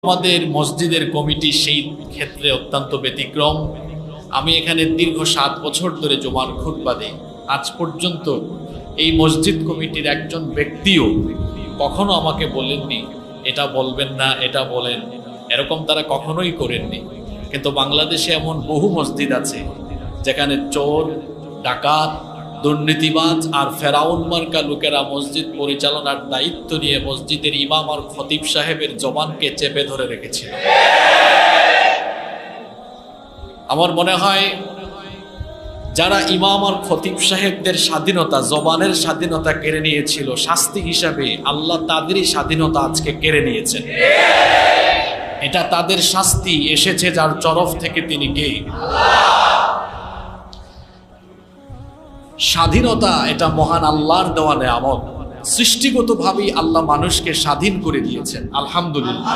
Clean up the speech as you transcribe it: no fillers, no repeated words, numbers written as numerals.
আমাদের মসজিদের কমিটি সেই ক্ষেত্রে অত্যন্ত ব্যতিক্রম। আমি এখানে দীর্ঘ 7 বছর ধরে জুমার খুতবা দেই। আজ পর্যন্ত এই মসজিদ কমিটির একজন ব্যক্তিও কখনো আমাকে বলেননি এটা বলবেন না, এটা বলেন, এরকম তারা কখনোই করেননি। কিন্তু বাংলাদেশে এমন বহু মসজিদ আছে যেখানে চোর, ডাকাত, দুর্নীতিবাজ আর ফেরাউন মার্কা লোকেরা মসজিদ পরিচালনার দায়িত্ব নিয়ে মসজিদের ইমাম আর খতিব সাহেবের জবানকে চেপে ধরে রেখেছিল। আমার মনে হয় যারা ইমাম আর খতিব সাহেবদের স্বাধীনতা, জবানের স্বাধীনতা কেড়ে নিয়েছিল, শাস্তি হিসাবে আল্লাহ তাদেরই স্বাধীনতা আজকে কেড়ে নিয়েছেন। এটা তাদের শাস্তি এসেছে যার তরফ থেকে, তিনি কে? স্বাধীনতা এটা মহান আল্লাহর দেওয়া নেয়ামত। সৃষ্টিগতভাবেই আল্লাহ মানুষকে স্বাধীন করে দিয়েছেন, আলহামদুলিল্লাহ।